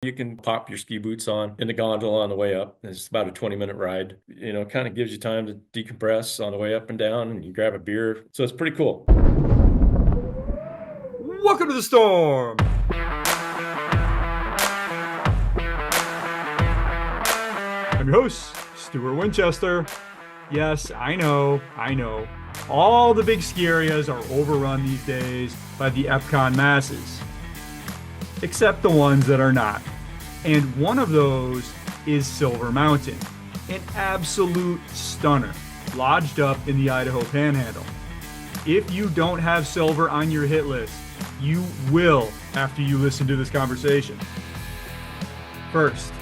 You can pop your ski boots on in the gondola on the way up. It's about a 20-minute ride. Kind of gives you time to decompress on the way up and down, and you grab a beer. So it's pretty cool. Welcome to the storm. I'm your host, Stuart Winchester. Yes, I know. All the big ski areas are overrun these days by the Epcon masses, except the ones that are not. And one of those is Silver Mountain, an absolute stunner, lodged up in the Idaho Panhandle. If you don't have Silver on your hit list, you will after you listen to this conversation. First,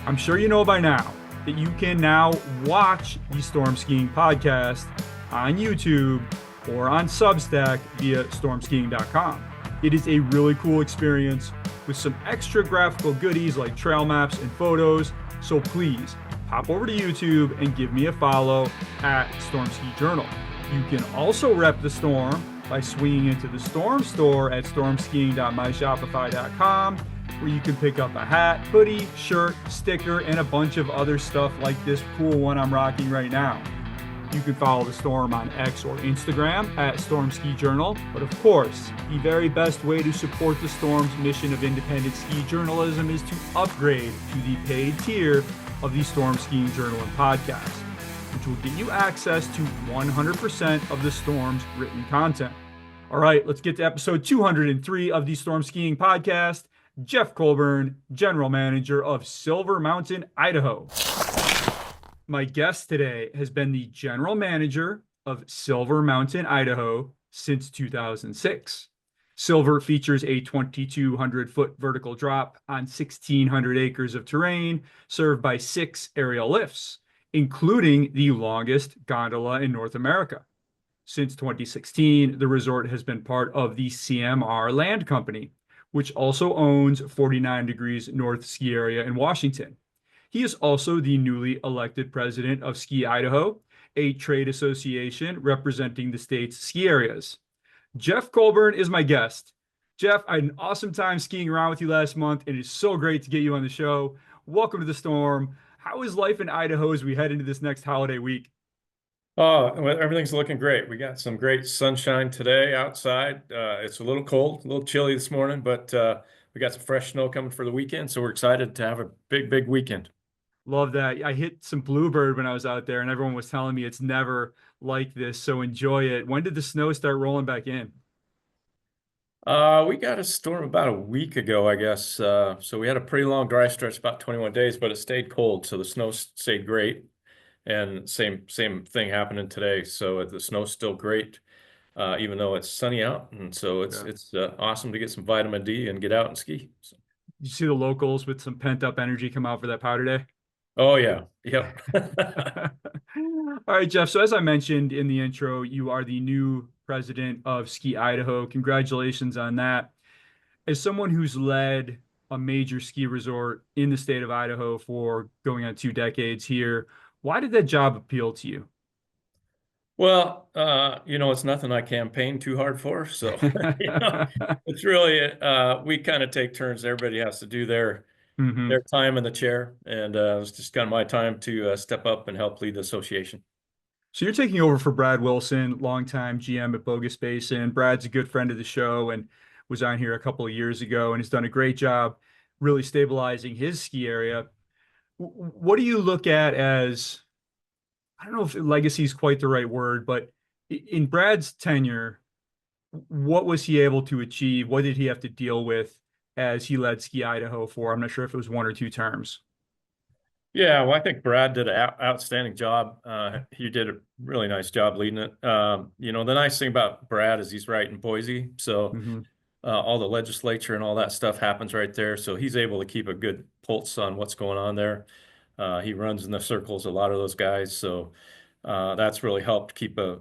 I'm sure you know by now that you can now watch the Storm Skiing podcast on YouTube or on Substack via stormskiing.com. It is a really cool experience with some extra graphical goodies like trail maps and photos. So please pop over to YouTube and give me a follow at Storm Ski Journal. You can also rep the storm by swinging into the Storm store at stormskiing.myshopify.com, where you can pick up a hat, hoodie, shirt, sticker, and a bunch of other stuff like this cool one I'm rocking right now. You can follow the Storm on X or Instagram at Storm Ski Journal. But of course, the very best way to support the Storm's mission of independent ski journalism is to upgrade to the paid tier of the Storm Skiing Journal and podcast, which will get you access to 100% of the Storm's written content. All right, let's get to episode 203 of the Storm Skiing Podcast. Jeff Colburn, General Manager of Silver Mountain, Idaho. My guest today has been the General Manager of Silver Mountain, Idaho since 2006. Silver features a 2,200-foot vertical drop on 1,600 acres of terrain served by 6 aerial lifts, including the longest gondola in North America. Since 2016, the resort has been part of the CMR Land Company, which also owns 49 Degrees North Ski Area in Washington. He is also the newly elected president of Ski Idaho, a trade association representing the state's ski areas. Jeff Colburn is my guest. Jeff, I had an awesome time skiing around with you last month. It is so great to get you on the show. Welcome to the storm. How is life in Idaho as we head into this next holiday week? Oh, well, everything's looking great. We got some great sunshine today outside. It's a little cold, a little chilly this morning, but we got some fresh snow coming for the weekend. So we're excited to have a big weekend. Love that. I hit some bluebird when I was out there, and everyone was telling me it's never like this. So enjoy it. When did the snow start rolling back in? We got a storm about a week ago, I guess. So we had a pretty long dry stretch, about 21 days, but it stayed cold. So the snow stayed great. And same thing happening today. So the snow's still great, even though it's sunny out. And so it's awesome to get some vitamin D and get out and ski. So. You see the locals with some pent up energy come out for that powder day? Oh, yeah. Yep. All right, Jeff. So as I mentioned in the intro, you are the new president of Ski Idaho. Congratulations on that. As someone who's led a major ski resort in the state of Idaho for going on 2 decades here, why did that job appeal to you? Well, it's nothing I campaign too hard for. So, it's really, we kind of take turns. Everybody has to do their time in the chair. And it's just kind of my time to step up and help lead the association. So you're taking over for Brad Wilson, longtime GM at Bogus Basin. Brad's a good friend of the show and was on here a couple of years ago and has done a great job really stabilizing his ski area. What do you look at as, I don't know if legacy is quite the right word, but in Brad's tenure, what was he able to achieve? What did he have to deal with as he led Ski Idaho for, I'm not sure if it was 1 or 2 terms? Yeah, well, I think Brad did an outstanding job. He did a really nice job leading it. The nice thing about Brad is he's right in Boise. So all the legislature and all that stuff happens right there. So he's able to keep a good pulse on what's going on there. He runs in the circles, a lot of those guys. So that's really helped keep a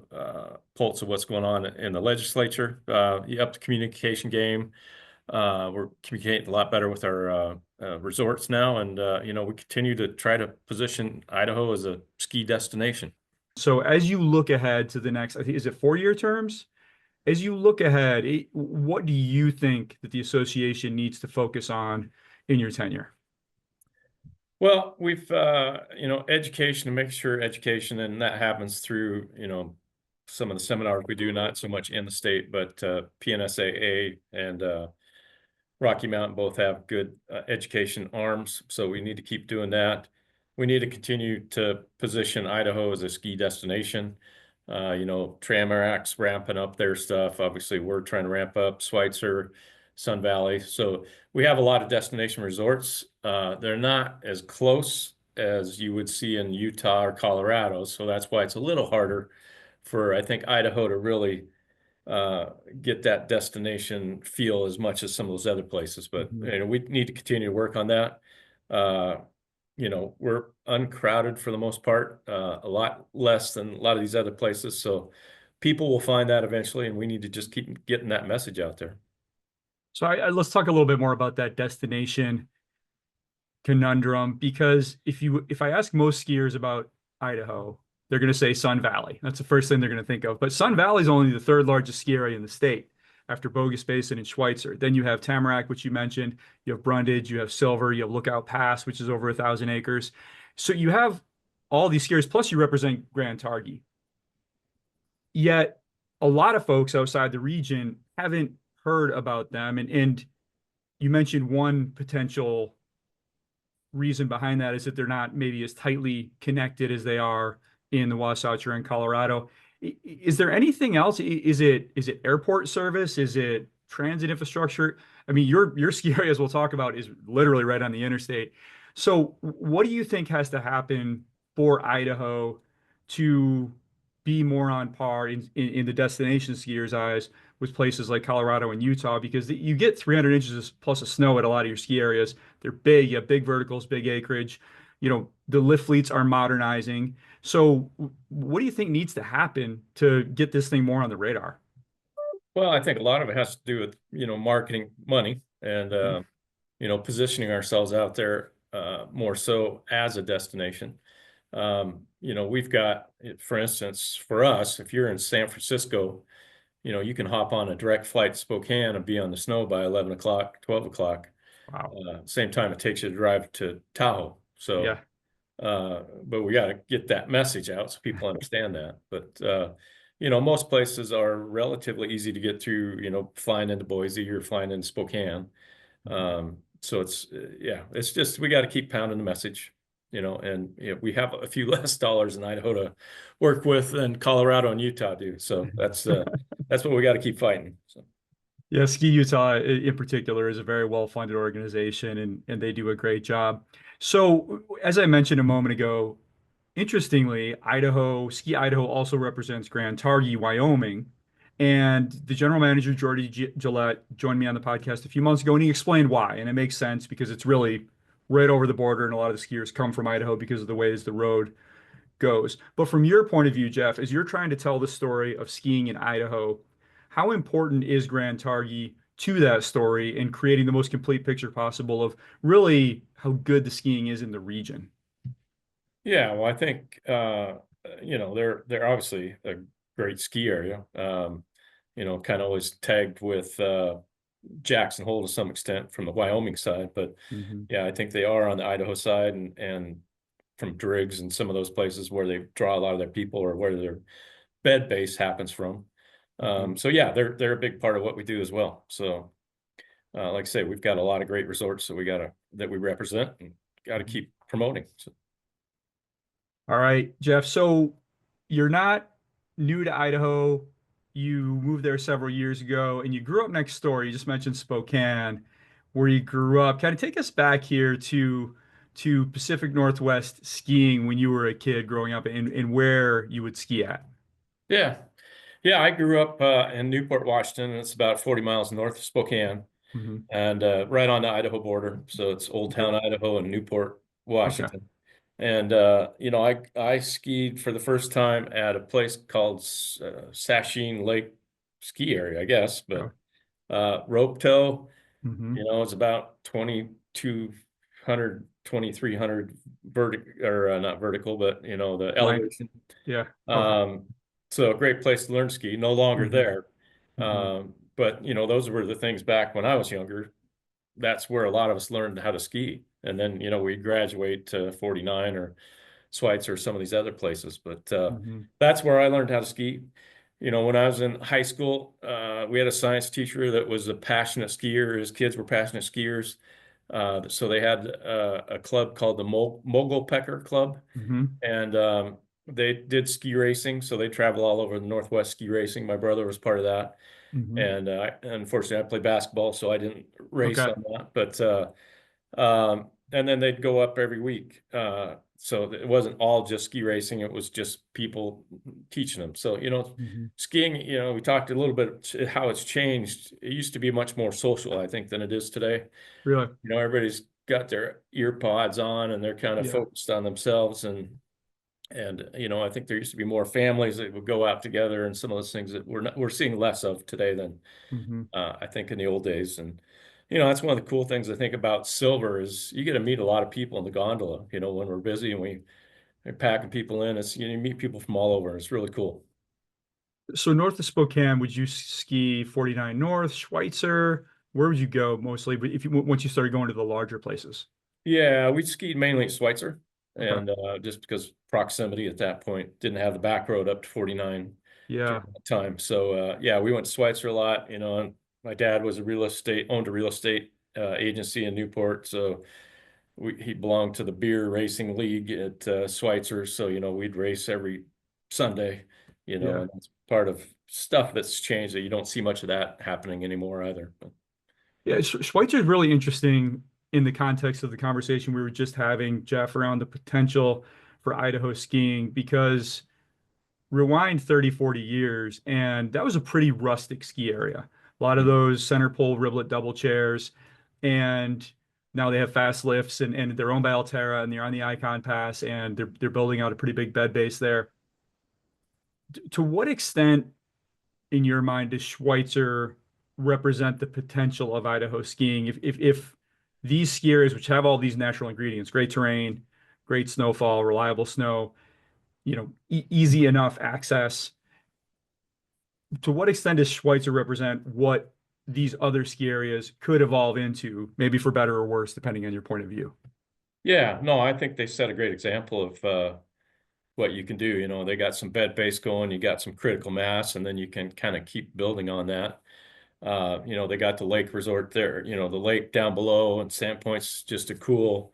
pulse of what's going on in the legislature. He upped the communication game. We're communicating a lot better with our resorts now. And, we continue to try to position Idaho as a ski destination. So as you look ahead to the next, I think, is it 4-year terms? As you look ahead, what do you think that the association needs to focus on in your tenure? Well, we've education, to make sure education, and that happens through some of the seminars we do, not so much in the state, but PNSAA and Rocky Mountain both have good education arms, so we need to keep doing that. We need to continue to position Idaho as a ski destination. Tramerak's ramping up their stuff. Obviously, we're trying to ramp up Schweitzer, Sun Valley. So we have a lot of destination resorts. They're not as close as you would see in Utah or Colorado. So that's why it's a little harder for, I think, Idaho to really uh, get that destination feel as much as some of those other places. But Hmm. we need to continue to work on that. Uh, we're uncrowded for the most part, a lot less than a lot of these other places. So people will find that eventually, and we need to just keep getting that message out there. So let's talk a little bit more about that destination conundrum, because if I ask most skiers about Idaho, they're going to say Sun Valley. That's the first thing they're going to think of. But Sun Valley is only the third largest ski area in the state after Bogus Basin and Schweitzer. Then you have Tamarack, which you mentioned. You have Brundage. You have Silver. You have Lookout Pass, which is over 1,000 acres. So you have all these skiers. Plus, you represent Grand Targhee. Yet, a lot of folks outside the region haven't heard about them. And you mentioned one potential reason behind that is that they're not maybe as tightly connected as they are in the Wasatch or in Colorado. Is there anything else? Is it airport service? Is it transit infrastructure? I mean, your ski area, as we'll talk about, is literally right on the interstate. So, what do you think has to happen for Idaho to be more on par in the destination skiers' eyes with places like Colorado and Utah? Because you get 300 inches plus of snow at a lot of your ski areas. They're big. You have big verticals, big acreage. The lift fleets are modernizing. So, what do you think needs to happen to get this thing more on the radar? Well, I think a lot of it has to do with, marketing money and, Mhm. positioning ourselves out there more so as a destination. We've got, for instance, for us, if you're in San Francisco, you can hop on a direct flight to Spokane and be on the snow by 11 o'clock, 12 o'clock, Wow. same time it takes you to drive to Tahoe. So, Yeah. but we got to get that message out so people understand that. But, most places are relatively easy to get through, flying into Boise or flying into Spokane. Mhm. So yeah, it's just, we got to keep pounding the message, and we have a few less dollars in Idaho to work with than Colorado and Utah do. So that's what we got to keep fighting. So. Yeah, Ski Utah in particular is a very well-funded organization, and they do a great job. So, as I mentioned a moment ago, interestingly, Ski Idaho also represents Grand Targhee, Wyoming. And the general manager, Jordy Gillette, joined me on the podcast a few months ago, and he explained why. And it makes sense because it's really right over the border, and a lot of the skiers come from Idaho because of the ways the road goes. But from your point of view, Jeff, as you're trying to tell the story of skiing in Idaho, how important is Grand Targhee to that story and creating the most complete picture possible of really how good the skiing is in the region? Yeah, well, I think they're obviously a great ski area. Kind of always tagged with Jackson Hole to some extent from the Wyoming side, but Hmm. yeah, I think they are on the Idaho side, and from Driggs and some of those places where they draw a lot of their people or where their bed base happens from. Hmm. So yeah, they're a big part of what we do as well. So like I say, we've got a lot of great resorts that we represent and got to keep promoting. So. All right, Jeff. So you're not new to Idaho. You moved there several years ago and you grew up next door. You just mentioned Spokane, where you grew up. Kind of take us back here to Pacific Northwest skiing when you were a kid growing up and where you would ski at. Yeah, yeah, I grew up in Newport, Washington. It's about 40 miles north of Spokane Hmm. and right on the Idaho border. So it's Old Okay. Town Idaho and Newport, Okay. Washington. And I skied for the first time at a place called Sasheen Lake Ski Area, I guess. Okay. But rope tow, Hmm. it's about 2,200, 2,300 vertical, or not vertical, but the Length. elevation. Yeah. Okay. Um, so a great place to learn ski. No longer Hmm. there. Hmm. But those were the things back when I was younger. that's where a lot of us learned how to ski. And then, we graduate to 49 or Schweitzer or some of these other places. But Hmm. that's where I learned how to ski. When I was in high school, we had a science teacher that was a passionate skier. His kids were passionate skiers. So they had a club called the Mogul Pecker Club, Hmm. and they did ski racing. So they travel all over the Northwest ski racing. My brother was part of that. Hmm. And unfortunately, I played basketball, so I didn't race Okay. on that. But and then they'd go up every week. So it wasn't all just ski racing; it was just people teaching them. So Hmm. skiing. We talked a little bit how it's changed. It used to be much more social, I think, than it is today. Really? Everybody's got their ear pods on and they're kind of Yeah. focused on themselves and I think there used to be more families that would go out together and some of those things that we're seeing less of today than Hmm. I think in the old days. And that's one of the cool things I think about Silver is you get to meet a lot of people in the gondola. When we're busy and we're packing people in, it's you meet people from all over. It's really cool. So north of Spokane, would you ski 49 North, Schweitzer? Where would you go mostly? But if you once you started going to the larger places. Yeah, we skied mainly at Schweitzer, Okay. and just because proximity at that point didn't have the back road up to 49 Yeah. during that time. So yeah, we went to Schweitzer a lot. And my dad was owned a real estate agency in Newport, so he belonged to the beer racing league at Schweitzer. So we'd race every Sunday. Yeah. And that's part of stuff that's changed that you don't see much of that happening anymore either. But, Yeah. Schweitzer is really interesting in the context of the conversation we were just having, Jeff, around the potential for Idaho skiing because rewind 30, 40 years, and that was a pretty rustic ski area. A lot of those center pole riblet double chairs, and now they have fast lifts and they're owned by Alterra and they're on the Icon Pass and they're building out a pretty big bed base there. To what extent, in your mind, does Schweitzer represent the potential of Idaho skiing? If these ski areas, which have all these natural ingredients, great terrain, great snowfall, reliable snow, easy enough access, to what extent does Schweitzer represent what these other ski areas could evolve into, maybe for better or worse, depending on your point of view? yeah, no, I think they set a great example of what you can do. They got some bed base going, you got some critical mass, and then you can kind of keep building on that. They got the lake resort there, the lake down below, and Sandpoint's just a cool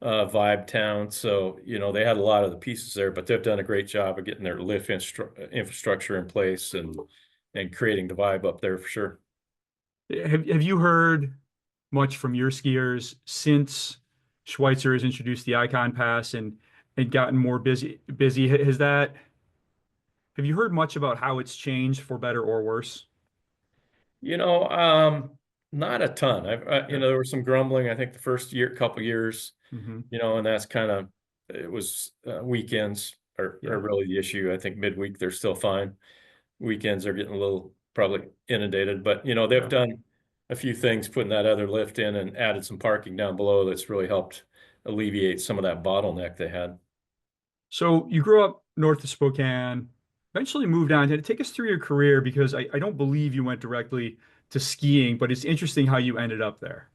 vibe town. So, they had a lot of the pieces there, but they've done a great job of getting their infrastructure in place and creating the vibe up there for sure. Have you heard much from your skiers since Schweitzer has introduced the Icon Pass and gotten more busy? Have you heard much about how it's changed for better or worse? You know, um, Not a ton. Okay. there was some grumbling, I think the first couple years, Hmm. and that's it was weekends are Yeah. really the issue. I think midweek they're still fine. Weekends are getting a little probably inundated, but they've Yeah. done a few things, putting that other lift in and added some parking down below that's really helped alleviate some of that bottleneck they had. So you grew up north of Spokane, eventually moved on. Take us through your career because I don't believe you went directly to skiing, but it's interesting how you ended up there.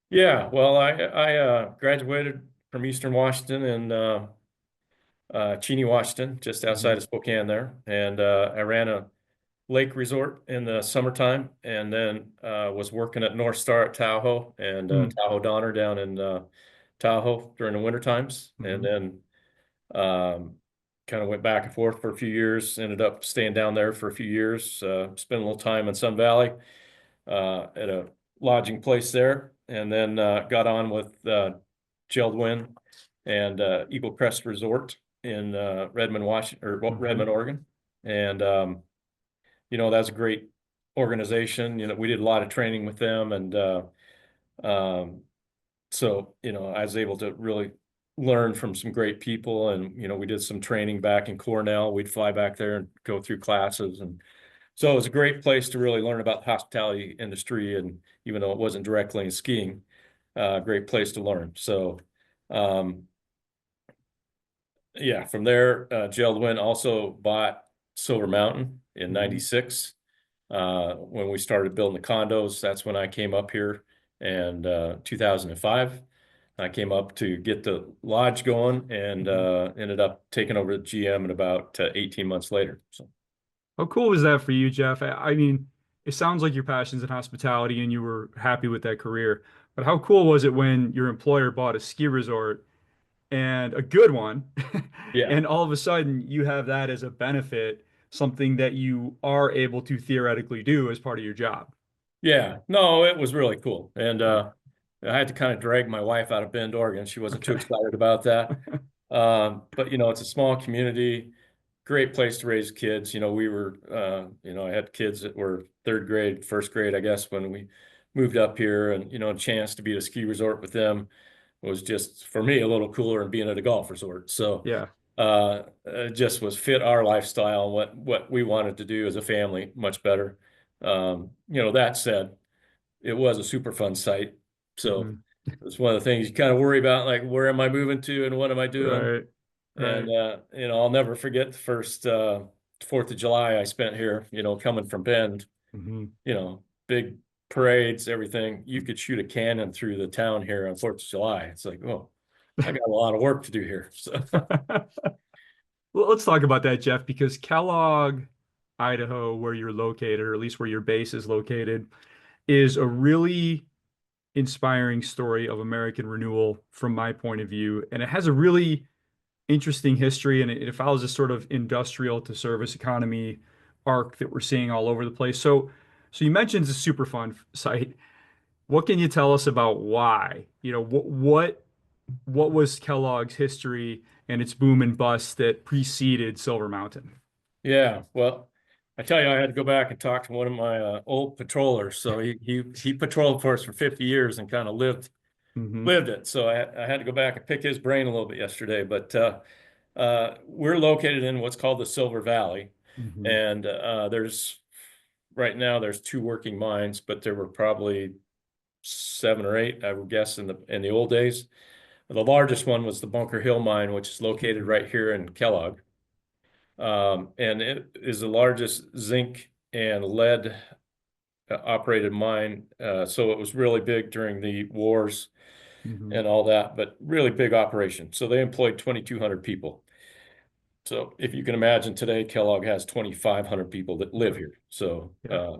Yeah, well, I graduated from Eastern Washington in Cheney, Washington, just outside Hmm. of Spokane there, and I ran a lake resort in the summertime, and then was working at North Star at Tahoe and Hmm. Tahoe Donner down in Tahoe during the winter times, and Hmm. then um, kind of went back and forth for a few years. Ended up staying down there for a few years. Spent a little time in Sun Valley at a lodging place there, and then got on with Geldwin and Eagle Crest Resort in Redmond, Washington, or Hmm. Redmond, Oregon, and that's a great organization. We did a lot of training with them, and um, so I was able to really learn from some great people, and we did some training back in Cornell. We'd fly back there and go through classes, and so it was a great place to really learn about the hospitality industry. And even though it wasn't directly in skiing, great place to learn. So um, yeah, from there, Geldwin also bought Silver Mountain in Hmm. '96. When we started building the condos, that's when I came up here and 2005. I came up to get the lodge going and Mhm. ended up taking over the GM in about 18 months later. So How cool was that for you, Jeff? I mean, it sounds like your passion's in hospitality and you were happy with that career. But how cool was it when your employer bought a ski resort and a good one, yeah. and all of a sudden you have that as a benefit, something that you are able to theoretically do as part of your job. Yeah, no, it was really cool. And Yeah. I had to kind of drag my wife out of Bend, Oregon. She wasn't too Okay. excited about that. But it's a small community, great place to raise kids. We were, I had kids that were third grade, first grade, I guess, when we moved up here, and a chance to be at a ski resort with them was just for me a little cooler than being at a golf resort. So Yeah. it just was fit our lifestyle, what we wanted to do as a family much better. That said, it was a super fun site. So Hmm. it's one of the things you kind of worry about, like, where am I moving to and what am I doing? Right. And Right. I'll never forget the first 4th of July I spent here, coming from Bend, Hmm. big parades, everything. You could shoot a cannon through the town here on 4th of July. It's like, oh, I got a lot of work to do here. So Well, let's talk about that, Jeff, because Kellogg, Idaho, where you're located, or at least where your base is located, is a really inspiring story of American renewal from my point of view. And it has a really interesting history, and it follows this sort of industrial to service economy arc that we're seeing all over the place. So you mentioned it's a super fun site. What can you tell us about why? What was Kellogg's history and its boom and bust that preceded Silver Mountain? yeah, well, I tell you, I had to go back and talk to one of my old patrollers. So he patrolled for us for 50 years and kind of Hmm. lived it. So I had to go back and pick his brain a little bit yesterday. But we're located in what's called the Silver Valley, Hmm. and right now there's two working mines, but there were probably seven or eight, I would guess, in the old days. The largest one was the Bunker Hill mine, which is located Hmm. right here in Kellogg, and it is the largest zinc and lead operated mine. So it was really big during the wars Hmm. and all that, but really big operation. So they employed 2,200 people. So if you can imagine today, Kellogg has 2,500 people that live Yeah. here. So, Yeah.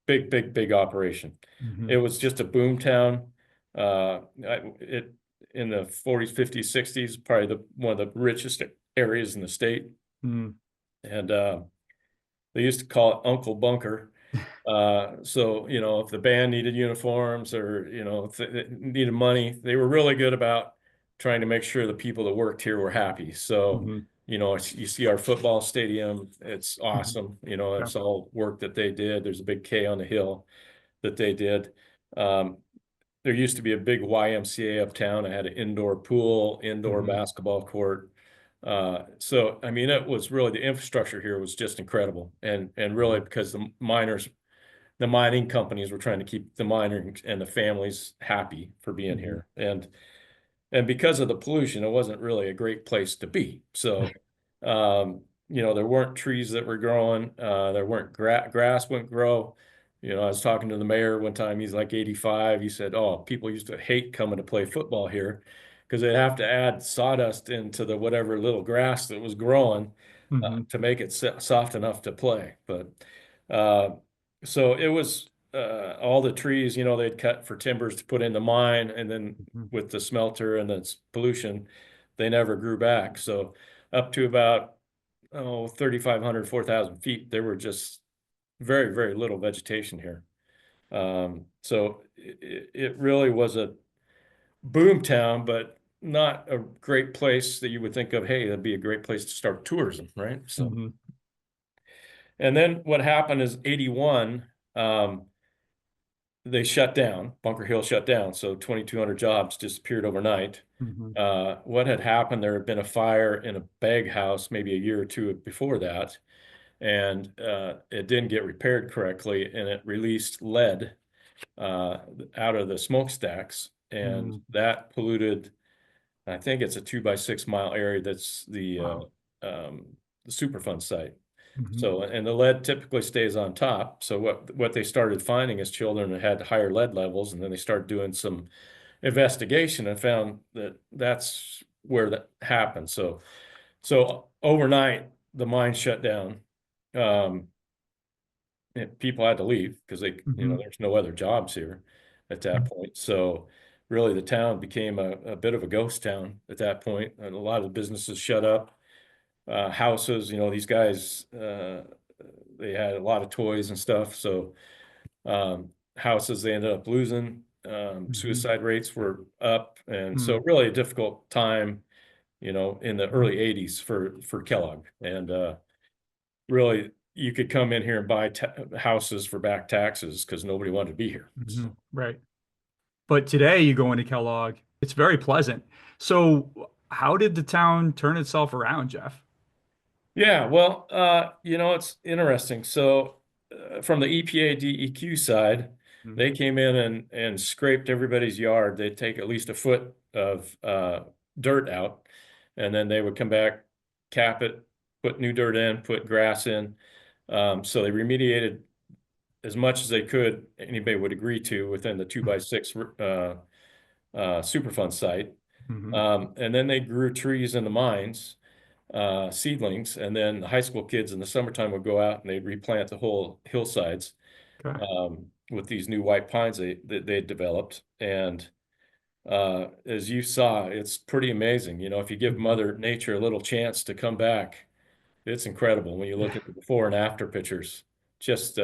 big, big, big operation. Hmm. It was just a boom town. It in the 40s, 50s, 60s, probably one of the richest areas in the state. Hmm. And they used to call it Uncle Bunker. So, if the band needed uniforms or, if they needed money, they were really good about trying to make sure the people that worked here were happy. So, Hmm. you see our football stadium, it's Hmm. awesome. Yeah. It's all work that they did. There's a big K on the hill that they did. Um, there used to be a big YMCA uptown. I had an indoor pool, indoor Hmm. basketball court. So I mean, it was really the infrastructure here was just incredible, and really Hmm. because the mining companies were trying to keep the miners and the families happy for being Hmm. here. And because of the pollution, it wasn't really a great place to be. So, there weren't trees that were growing. There weren't grass wouldn't grow. I was talking to the mayor one time. He's like 85. He said, "Oh, people used to hate coming to play football here because they'd have to add sawdust into the whatever little grass that was growing Hmm. to make it soft enough to play." But uh, so it was all the trees, they'd cut for timbers to put in the mine, and then Hmm. with the smelter and the pollution, they never grew back. So up to about 3,500, 4,000 feet, there were just very, very little vegetation here. So it really was a boom town, but not a great place that you would think of, hey, that'd be a great place to start tourism, right? So, Hmm. and then what happened is 81, they shut down, Bunker Hill shut down. So 2,200 jobs disappeared overnight. Hmm. What had happened, there had been a fire in a bag house maybe a year or two before that, and it didn't get repaired correctly, and it released lead uh, out of the smokestacks, and Hmm. that polluted, I think it's a 2 by 6 mile area that's Wow. the Superfund site. Hmm. So, and the lead typically stays on top. So what they started finding is children that had higher lead levels, and then they started doing some investigation and found that that's where that happened. So overnight, the mine shut down. Um, and people had to leave because Hmm. there's no other jobs here at that point. So really, the town became a bit of a ghost town at that point, and a lot of the businesses shut up. Houses, these guys, they had a lot of toys and stuff. So houses they ended up losing. Hmm. Suicide rates were up, and so Hmm. really a difficult time, in the early '80s for Kellogg. And really, you could come in here and buy houses for back taxes because nobody wanted to be here. Hmm. So. Right. But today you go into Kellogg, it's very pleasant. So how did the town turn itself around, Jeff? Yeah, well, it's interesting. So, from the EPA DEQ side, they Hmm. came in and scraped everybody's yard. They'd take at least a foot of dirt out, and then they would come back, cap it, put new dirt in, put grass in. So they remediated as much as they could, anybody would agree to within the 2x6 Superfund site. Hmm. And then they grew trees in the mines, seedlings, and then the high school kids in the summertime would go out and they'd replant the whole hillsides Okay. with these new white pines that they developed. And as you saw, it's pretty amazing. If you give Hmm. Mother Nature a little chance to come back, it's incredible when you look at the before and after pictures. Just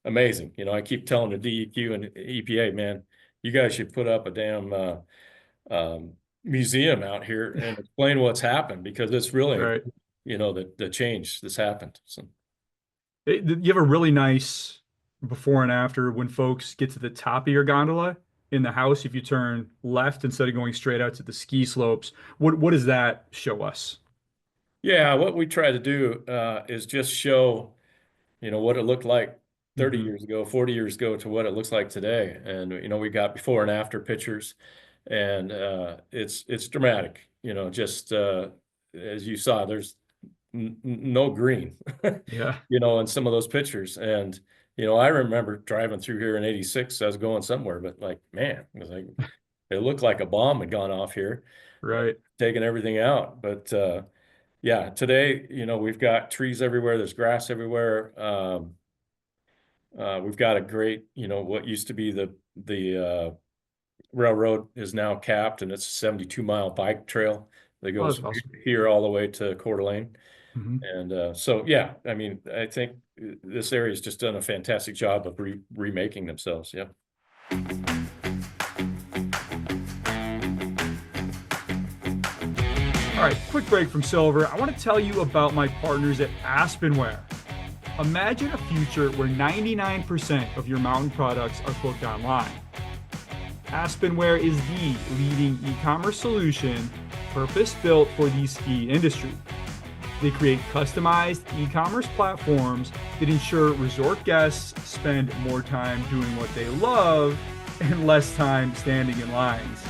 amazing. I keep telling the DEQ and EPA, man, you guys should put up a damn museum out here and explain what's happened because it's really, Right. the change that's happened. So, You have a really nice before and after when folks get to the top of your gondola in the house. If you turn left instead of going straight out to the ski slopes, what does that show us? yeah, what we try to do is just show, what it looked like 30 Hmm. years ago, 40 years ago to what it looks like today. And, we got before and after pictures and it's dramatic, just as you saw, there's no green, Yeah. in some of those pictures. And, I remember driving through here in '86. I was going somewhere, but like, man, it was like, it looked like a bomb had gone off here and Right. taken everything out. But yeah, today, we've got trees everywhere. There's grass everywhere. We've got a great, what used to be the railroad is now capped, and it's a 72-mile bike trail that Oh, goes that's from awesome. here all the way to Coeur d'Alene. Hmm. And so, yeah, I mean, I think this area has just done a fantastic job of remaking themselves. Yeah. All right, quick break from silver. I want to tell you about my partners at Aspenware. Imagine a future where 99% of your mountain products are booked online. Aspenware is the leading e-commerce solution purpose-built for the ski industry. They create customized e-commerce platforms that ensure resort guests spend more time doing what they love and less time standing in lines.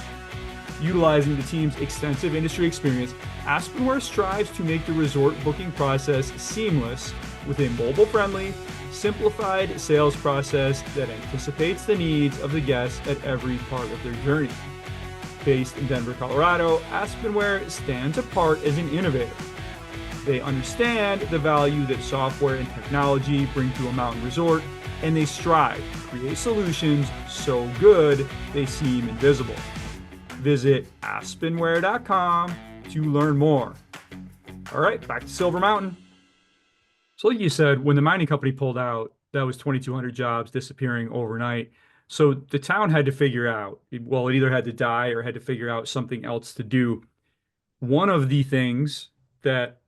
Utilizing the team's extensive industry experience, Aspenware strives to make the resort booking process seamless with a mobile-friendly, simplified sales process that anticipates the needs of the guests at every part of their journey. Based in Denver, Colorado, Aspenware stands apart as an innovator. They understand the value that software and technology bring to a mountain resort, and they strive to create solutions so good they seem invisible. Visit aspenware.com to learn more. All right, back to Silver Mountain. So, like you said, when the mining company pulled out, that was 2,200 jobs disappearing overnight. So the town had to figure out, well, it either had to die or had to figure out something else to do. One of the things that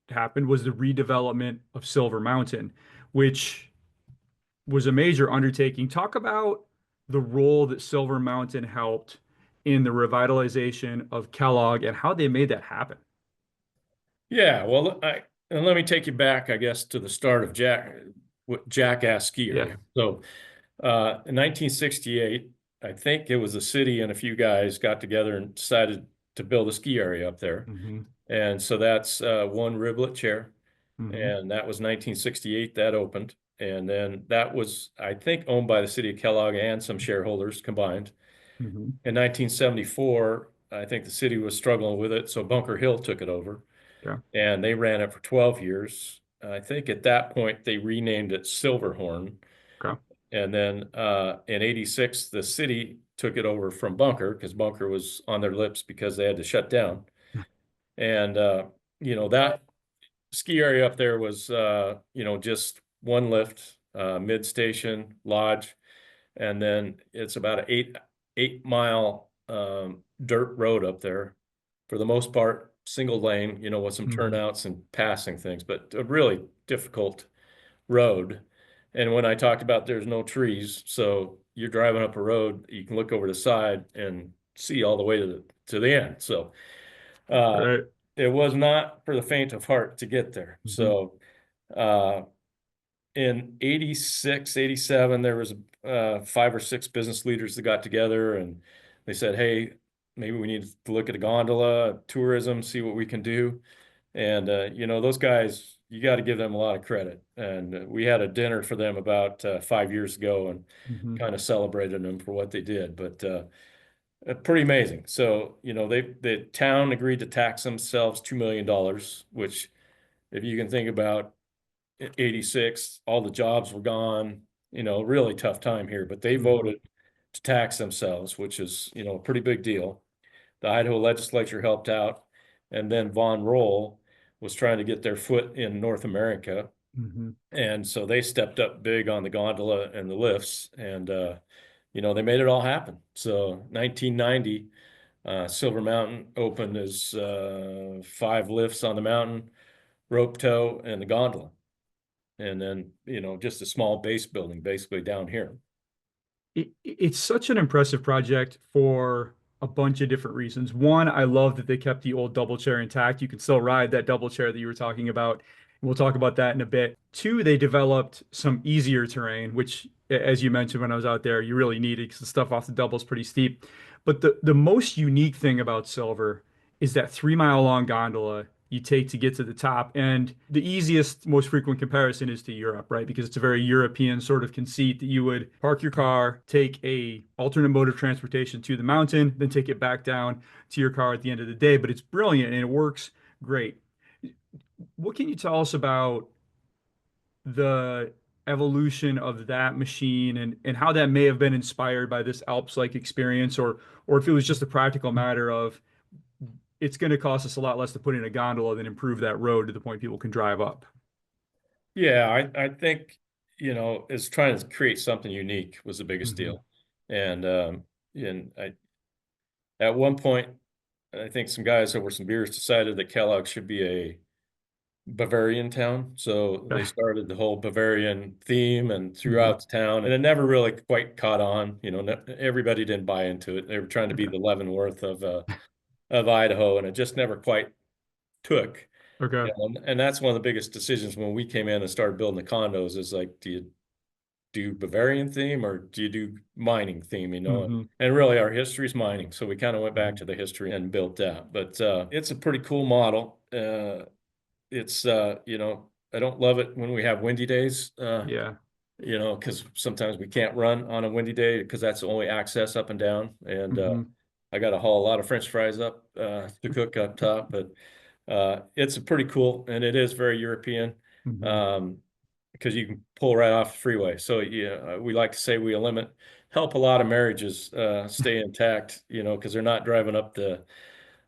happened was the redevelopment of Silver Mountain, which was a major undertaking. Talk about the role that Silver Mountain helped in the revitalization of Kellogg and how they made that happen. Yeah. Well, and let me take you back, I guess, to the start of Jackass Ski Yeah. Area. So, in 1968, I think it was the city and a few guys got together and decided to build a ski area up there. Hmm. And so that's one riblet chair. Hmm. and that was 1968 that opened. And then that was, I think, owned by the city of Kellogg and some shareholders combined. Hmm. In 1974, I think the city was struggling with it, so Bunker Hill took it over, Okay. and they ran it for 12 years. I think at that point they renamed it Silverhorn. Okay. And then in 86, the city took it over from Bunker because Bunker was on their lips because they had to shut down. And, that ski area up there was, just one lift, mid station, lodge. And then it's about an 8 mile dirt road up there. For the most part, single lane, with some Hmm. turnouts and passing things, but a really difficult road. And when I talked about there's no trees, so you're driving up a road, you can look over the side and see all the way to the end. So uh, Right. it was not for the faint of heart to get there. Hmm. So uh, in 86, 87, there was five or six business leaders that got together and they said, hey, maybe we need to look at a gondola, tourism, see what we can do. And those guys, you got to give them a lot of credit. And we had a dinner for them about 5 years ago and Hmm. kind of celebrated them for what they did. But pretty amazing. So, the town agreed to tax themselves $2 million, which, if you can think about 86, all the jobs were gone, really tough time here. But they Hmm. voted to tax themselves, which is, a pretty big deal. The Idaho legislature helped out, and then Von Roll was trying to get their foot in North America, Hmm. and so they stepped up big on the gondola and the lifts, and they made it all happen. So 1990, Silver Mountain opened as five lifts on the mountain, rope tow, and the gondola, and then just a small base building basically down here. It's such an impressive project for a bunch of different reasons. One, I love that they kept the old double chair intact. You can still ride that double chair that you were talking about. We'll talk about that in a bit. Two, they developed some easier terrain, which, as you mentioned when I was out there, you really needed because the stuff off the double is pretty steep. But the most unique thing about Silver is that 3 mile long gondola you take to get to the top. And the easiest, most frequent comparison is to Europe, right? Because it's a very European sort of conceit that you would park your car, take a alternate mode of transportation to the mountain, then take it back down to your car at the end of the day. But it's brilliant and it works great. What can you tell us about the evolution of that machine and how that may have been inspired by this Alps-like experience, or if it was just a practical matter of it's going to cost us a lot less to put in a gondola than improve that road to the point people can drive up. Yeah, I think, is trying to create something unique was the biggest Hmm. deal. And at one point, I think some guys over some beers decided that Kellogg should be a Bavarian town. So they Okay. started the whole Bavarian theme and Hmm. throughout the town, and it never really quite caught on. Everybody didn't buy into it. They were trying to be Okay. the Leavenworth of Idaho, and it just never quite took. Okay. And that's one of the biggest decisions when we came in and started building the condos is like, do you do Bavarian theme or do you do mining theme, Hmm. And really our history is mining. So we kind of went back Hmm. to the history and built that. But it's a pretty cool model. It's I don't love it when we have windy days, Yeah. because sometimes we can't run on a windy day because that's the only access up and down. And Hmm. I got to haul a lot of French fries up to cook up top, but it's a pretty cool, and it is very European. Hmm. Um, because you can pull right off the freeway. So yeah, we like to say we help a lot of marriages stay intact, because they're not driving up the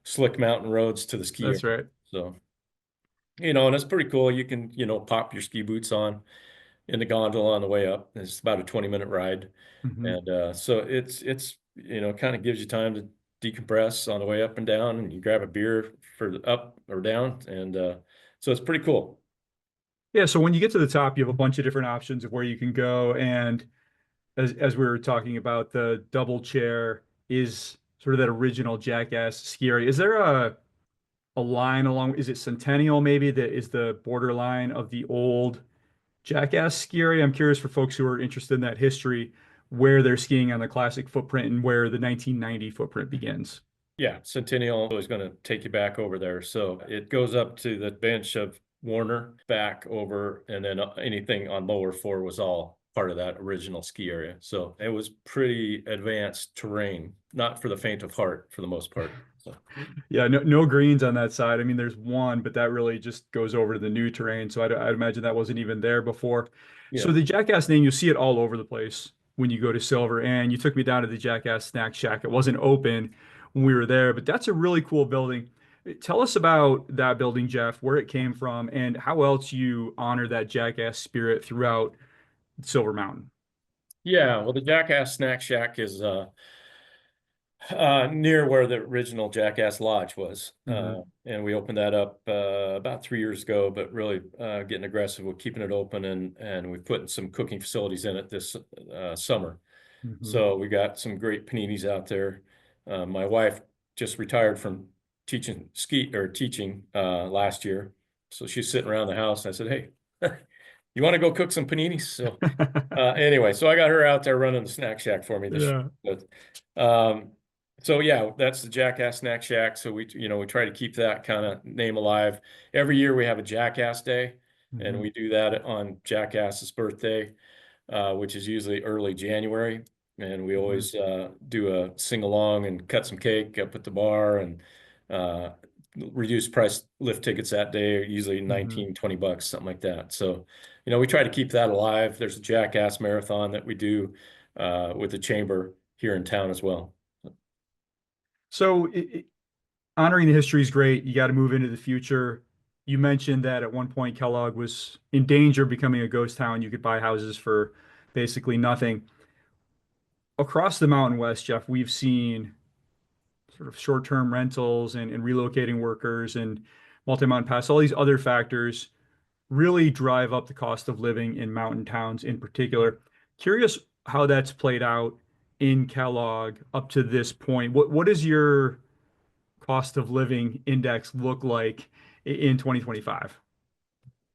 slick mountain roads to the ski area. That's right. So, and it's pretty cool. You can, pop your ski boots on in the gondola on the way up. It's about a 20-minute ride. Hmm. And so it's kind of gives you time to decompress on the way up and down, and you grab a beer for the up or down. And so it's pretty cool. Yeah. So when you get to the top, you have a bunch of different options of where you can go. And as we were talking about, the double chair is sort of that original Jackass ski area. Is there a line along, is it Centennial maybe that is the borderline of the old Jackass ski area? I'm curious for folks who are interested in that history, where they're skiing on the classic footprint and where the 1990 footprint begins. Yeah, Centennial is going to take you back over there. So it goes up to the bench of Warner back over, and then anything on lower four was all part of that original ski area. So it was pretty advanced terrain, not for the faint of heart for the most part. So Yeah, no greens on that side. I mean, there's one, but that really just goes over to the new terrain. So I'd imagine that wasn't even there before. So yeah. the Jackass name, you'll see it all over the place when you go to Silver. And you took me down to the Jackass Snack Shack. It wasn't open when we were there, but that's a really cool building. Tell us about that building, Jeff, where it came from, and how else you honor that Jackass spirit throughout Silver Mountain. Yeah, well, the Jackass Snack Shack is near where the original Jackass Lodge was. Hmm. And we opened that up about 3 years ago, but really getting aggressive with keeping it open, and we've put some cooking facilities in it this summer. Hmm. So we got some great paninis out there. My wife just retired from teaching last year. So she's sitting around the house. And I said, "Hey, you want to go cook some paninis?" So anyway, so I got her out there running the snack shack for me this Yeah. year. But, so yeah, that's the Jackass Snack Shack. So we try to keep that kind of name alive. Every year we have a Jackass Day, and Hmm. we do that on Jackass's birthday, which is usually early January. And we Hmm. always do a sing along and cut some cake up at the bar, and uh, reduced price lift tickets that day, usually Hmm. 19, $20, something like that. So, we try to keep that alive. There's a Jackass Marathon that we do with the chamber here in town as well. So honoring the history is great. You got to move into the future. You mentioned that at one point Kellogg was in danger of becoming a ghost town. You could buy houses for basically nothing. Across the Mountain West, Jeff, we've seen sort of short-term rentals and relocating workers and multi-mountain pass, all these other factors really drive up the cost of living in mountain towns in particular. Curious how that's played out in Kellogg up to this point. What does your cost of living index look like in 2025?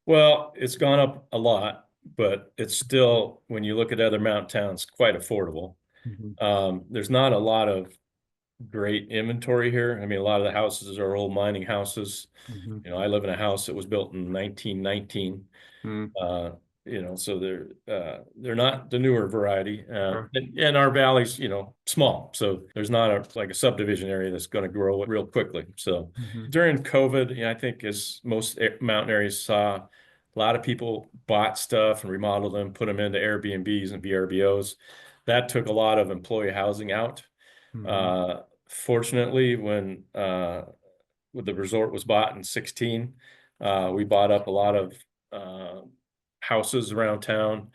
Well, it's gone up a lot, but it's still, when you look at other mountain towns, quite affordable. Hmm. There's not a lot of great inventory here. I mean, a lot of the houses are old mining houses. Hmm. I live in a house that was built in 1919. Hmm. Uh, so they're not the newer variety. Okay. And our valley's, small. So there's not like a subdivision area that's going to grow real quickly. So Hmm. during COVID, I think as most mountain areas saw, a lot of people bought stuff and remodeled them, put them into Airbnbs and VRBOs. That took a lot of employee housing out. Hmm. Uh, Fortunately, when the resort was bought in 16, we bought up a lot of uh, houses around town.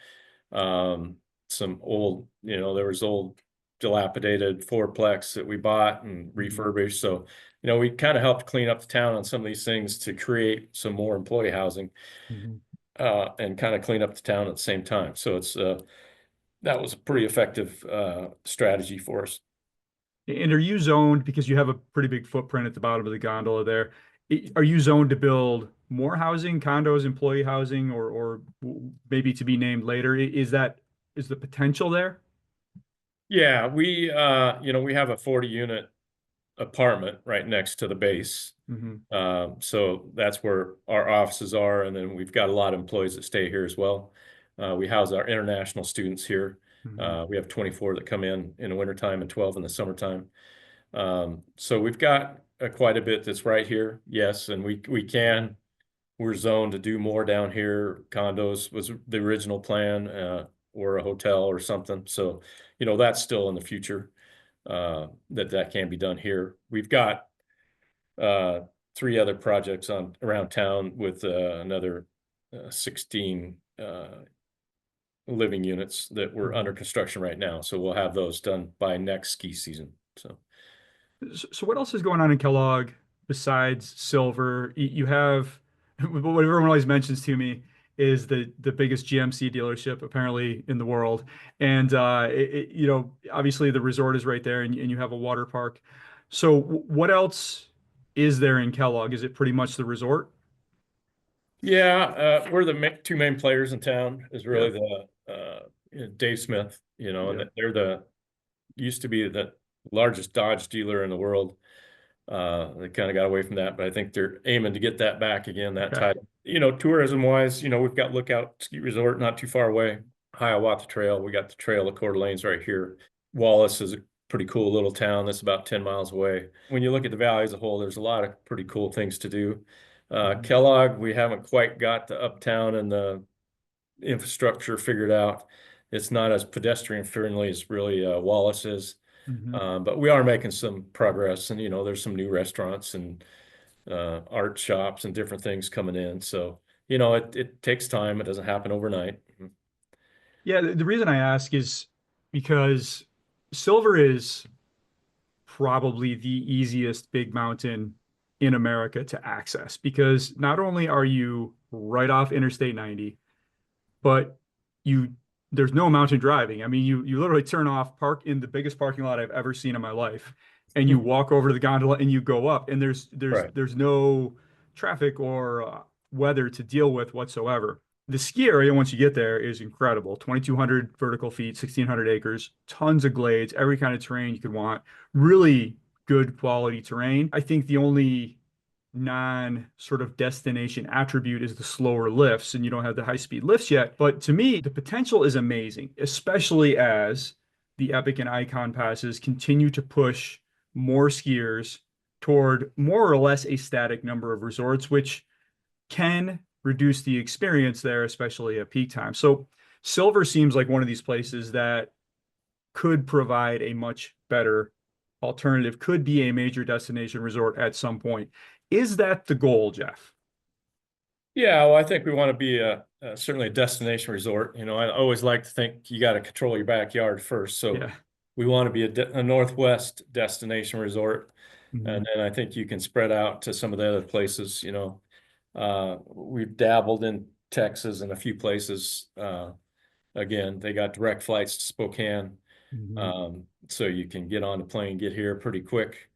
Um, some old, there was old dilapidated fourplex that we bought and Hmm. refurbished. So, we kind of helped clean up the town on some of these things to create some more employee housing, Hmm. and kind of clean up the town at the same time. So that was a pretty effective strategy for us. And are you zoned because you have a pretty big footprint at the bottom of the gondola there? Are you zoned to build more housing, condos, employee housing, or maybe to be named later? Is the potential there? Yeah, we have a 40 unit apartment right next to the base. Hmm. So that's where our offices are. And then we've got a lot of employees that stay here as well. We house our international students here. Hmm. We have 24 that come in the wintertime and 12 in the summertime. So we've got quite a bit that's right here. Yes. And we're zoned to do more down here. Condos was the original plan, or a hotel or something. So, that's still in the future, that can be done here. We've got uh, three other projects on around town with another 16 living units that we're under Hmm. construction right now. So we'll have those done by next ski season. So So what else is going on in Kellogg besides silver? You have what everyone always mentions to me is the biggest GMC dealership apparently in the world, and obviously the resort is right there, and you have a water park. So what else is there in Kellogg? Is it pretty much the resort? yeah, we're the two main players in town. Is Yeah, really the Dave Smith, and yeah. they're used to be the largest Dodge dealer in the world. They kind of got away from that, but I think they're aiming to get that back again, that Okay. type. Tourism wise, we've got Lookout Ski Resort not too far away, Hiawatha Trail. We got the Trail of Coeur d'Alene's right here. Wallace is a pretty cool little town that's about 10 miles away. When you look at the valley as a whole, there's a lot of pretty cool things to do. Mhm. Kellogg, we haven't quite got the uptown and the infrastructure figured out. It's not as pedestrian friendly as really Wallace is. Mhm. But we are making some progress, and there's some new restaurants and art shops and different things coming in. So, it takes time. It doesn't happen overnight. Yeah, the reason I ask is because Silver is probably the easiest big mountain in America to access because not only are you right off Interstate 90, but you there's no mountain driving. I mean, you literally turn off, park in the biggest parking lot I've ever seen in my life, and you walk over to the gondola and you go up, and there's there's Right. there's no traffic or weather to deal with whatsoever. The ski area, once you get there, is incredible. 2,200 vertical feet, 1,600 acres, tons of glades, every kind of terrain you could want. Really good quality terrain. I think the only non sort of destination attribute is the slower lifts, and you don't have the high speed lifts yet. But to me, the potential is amazing, especially as the Epic and Icon passes continue to push more skiers toward more or less a static number of resorts, which can reduce the experience there, especially at peak time. So Silver seems like one of these places that could provide a much better alternative, could be a major destination resort at some point. Is that the goal, Jeff? Yeah, well, I think we want to be certainly a destination resort. I always like to think you got to control your backyard first. So Yeah. we want to be a Northwest destination resort. And Mhm. then I think you can spread out to some of the other places. We've dabbled in Texas and a few places. Again, they got direct flights to Spokane. Mhm. So you can get on the plane, get here pretty quick.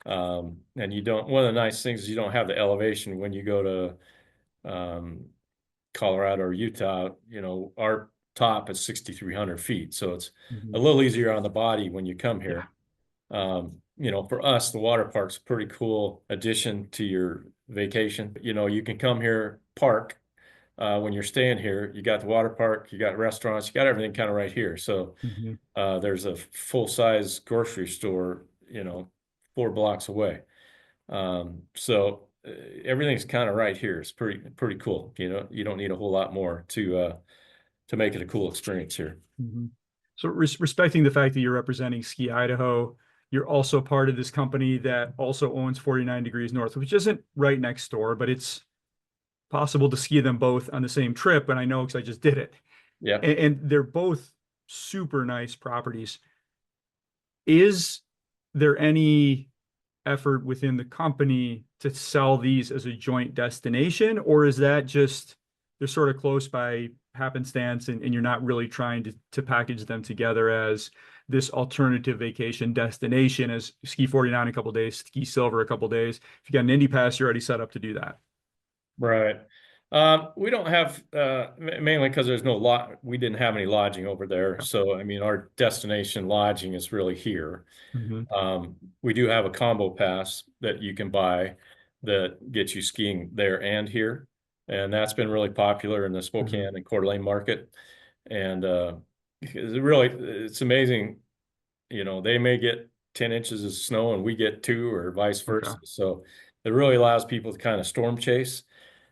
And one of the nice things is you don't have the elevation when you go to Colorado or Utah. Our top is 6,300 feet. So it's a Mhm. little easier on the body when you come Yeah. here. For us, the water park's a pretty cool addition to your vacation. You can come here, park when you're staying here. You got the water park, you got restaurants, you got everything kind of right here. So Mhm. there's a full-size grocery store, 4 blocks away. So everything's kind of right here. It's pretty cool. You don't need a whole lot more to make it a cool experience here. Mhm. So respecting the fact that you're representing Ski Idaho, you're also part of this company that also owns 49 Degrees North, which isn't right next door, but it's possible to ski them both on the same trip. And I know because I just did it. Yeah. And they're both super nice properties. Is there any effort within the company to sell these as a joint destination, or is that just they're sort of close by happenstance and you're not really trying to package them together as this alternative vacation destination as ski 49 a couple days, ski silver a couple days. If you got an Indy pass, you're already set up to do that. Right. We don't have mainly because there's no lot. We didn't have any lodging over there, Yeah. so I mean our destination lodging is really here. Mm-hmm. We do have a combo pass that you can buy that gets you skiing there and here, and that's been really popular in the Mm-hmm. Spokane and Coeur d'Alene market. And it's amazing. They may get 10 inches of snow and we get two, or vice Okay. versa. So it really allows people to kind of storm chase.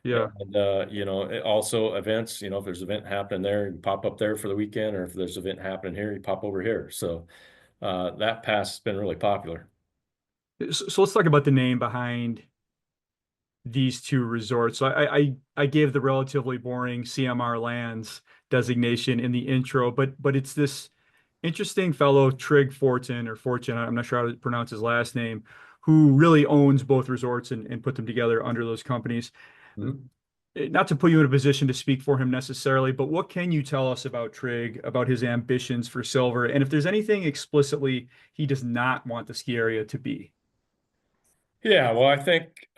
Yeah. And also events, if there's an event happening there, you pop up there for the weekend, or if there's an event happening here, you pop over here. So that pass has been really popular. So let's talk about the name behind these two resorts. So I gave the relatively boring CMR Lands designation in the intro, but it's this interesting fellow Trig Fortin or Fortune, I'm not sure how to pronounce his last name, who really owns both resorts and put them together under those companies. Mhm. Not to put you in a position to speak for him necessarily, but what can you tell us about Trig, about his ambitions for Silver, and if there's anything explicitly he does not want the ski area to be? Yeah, well, I think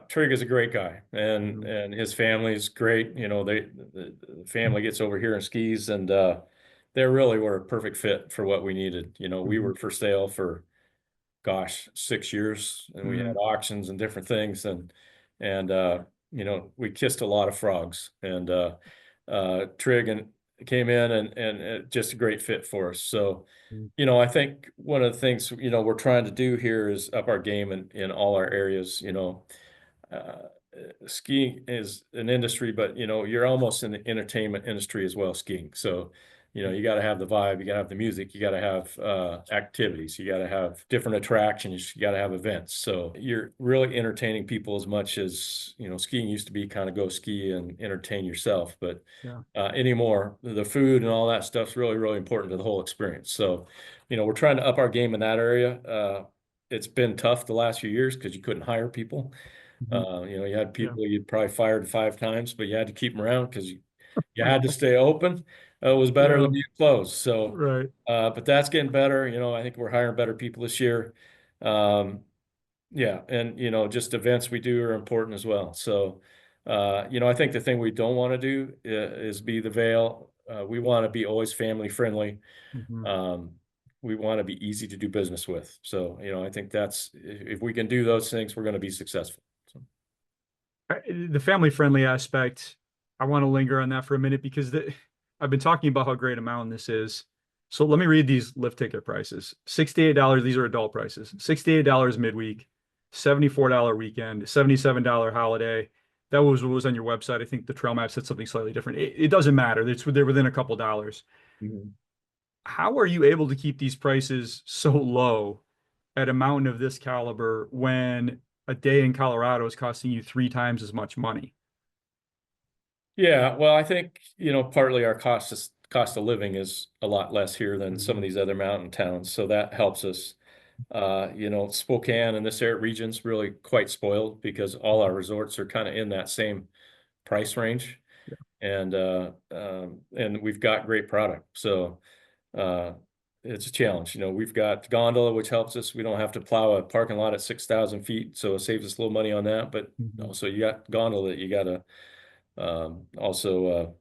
Trig is a great guy, and Mhm. his family's great. The family gets over here and skis, and they really were a perfect fit for what we needed. We Mhm. were for sale for gosh, 6 years, and we Mm, had auctions and different things, and we kissed a lot of frogs, and Trig and came in, and just a great fit for us. So, mm, I think one of the things, we're trying to do here is up our game in all our areas. Uh, Skiing is an industry, but you're almost in the entertainment industry as well, skiing. So, you got to have the vibe, you got to have the music, you got to have activities, you got to have different attractions, you got to have events. So you're really entertaining people as much as, skiing used to be kind of go ski and entertain yourself. But yeah. anymore, the food and all that stuff's really, really important to the whole experience. So, we're trying to up our game in that area. It's been tough the last few years because you couldn't hire people. Mhm. You had Yeah. people you'd probably fired 5 times, but you had to keep them around because you had to stay open. It was better Yeah. than being closed. So, Right. but that's getting better. I think we're hiring better people this year. Um, yeah, and just events we do are important as well. So, I think the thing we don't want to do is be the veil. We want to be always family friendly. Mhm. Um, we want to be easy to do business with. So, I think that's if we can do those things, we're going to be successful. So. The family friendly aspect, I want to linger on that for a minute because I've been talking about how great a mountain this is. So let me read these lift ticket prices. $68, these are adult prices. $68 midweek, $74 weekend, $77 holiday. That was what was on your website. I think the trail map said something slightly different. It doesn't matter. They're within a couple dollars. Mhm. How are you able to keep these prices so low at a mountain of this caliber when a day in Colorado is costing you 3 times as much money? Yeah, well, I think, partly our cost of living is a lot less here than some of Mhm. these other mountain towns, so that helps us. Spokane and this area region's really quite spoiled because all our resorts are kind of in that same price range, Yeah. and we've got great product. So uh, it's a challenge. We've got gondola, which helps us. We don't have to plow a parking lot at 6,000 feet, so it saves us a little money on that. But Mhm. also, you got gondola that you got to also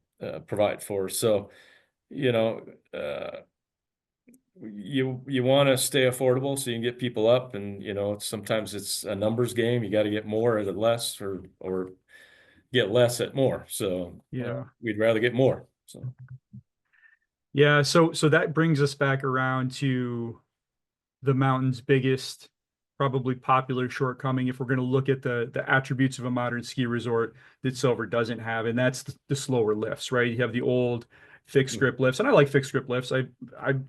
provide for. So, you know, uh, you want to stay affordable so you can get people up, and sometimes it's a numbers game. You got to get more at less, or get less at more. So Yeah. we'd rather get more. So. Yeah, so that brings us back around to the mountain's biggest, probably popular shortcoming if we're going to look at the attributes of a modern ski resort that Silver doesn't have, and that's the slower lifts, right? You have the old fixed grip lifts, and I like fixed grip lifts. I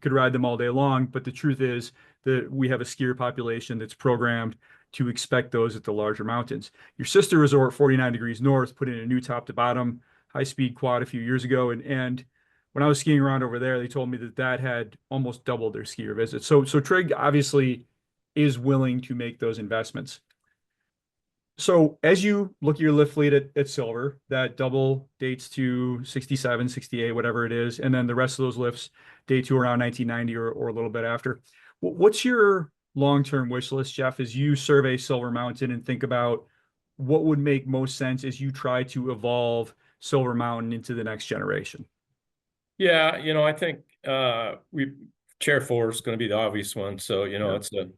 could ride them all day long, but the truth is that we have a skier population that's programmed to expect those at the larger mountains. Your sister resort, 49 degrees north, put in a new top to bottom high speed quad a few years ago, and when I was skiing around over there, they told me that that had almost doubled their skier visits. So Trig obviously is willing to make those investments. So as you look at your lift fleet at Silver, that double dates to 67, 68, whatever it is, and then the rest of those lifts date to around 1990 or a little bit after. What's your long-term wish list, Jeff, as you survey Silver Mountain and think about what would make most sense as you try to evolve Silver Mountain into the next generation? Yeah, I think we chair four is going to be the obvious one. So, Yeah, it's a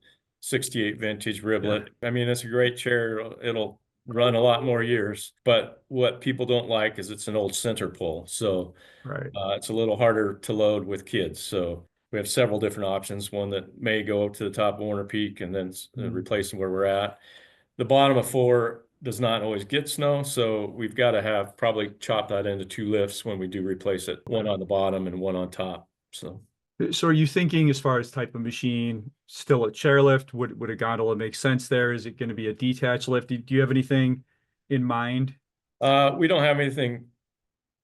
68 vintage yeah, riblet. I mean, it's a great chair. It'll run a lot more years, but what people don't like is it's an old center pull. So, right. it's a little harder to load with kids. So we have several different options. One that may go up to the top of Warner Peak and then Mm, replace where we're at. The bottom of four does not always get snow, so we've got to have probably chop that into two lifts when we do replace it, one okay. on the bottom and one on top. So So are you thinking as far as type of machine, still a chairlift? Would a gondola make sense there? Is it going to be a detached lift? Do you have anything in mind? we don't have anything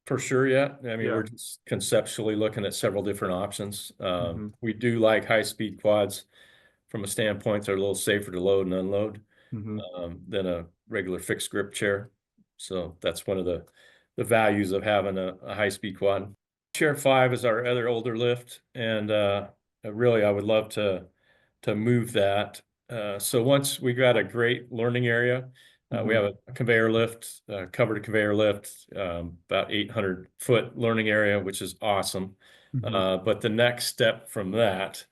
for sure yet. I mean, Yeah. we're just conceptually looking at several different options. Hmm. We do like high-speed quads from a standpoint they're a little safer to load and unload Hmm. than a regular fixed grip chair. So that's one of the values of having a high-speed quad. Chair five is our other older lift, and really I would love to move that. So once we got a great learning area, we Hmm. have a conveyor lift, covered conveyor lift, about 800-foot learning area, which is awesome. Hmm. But the next step from that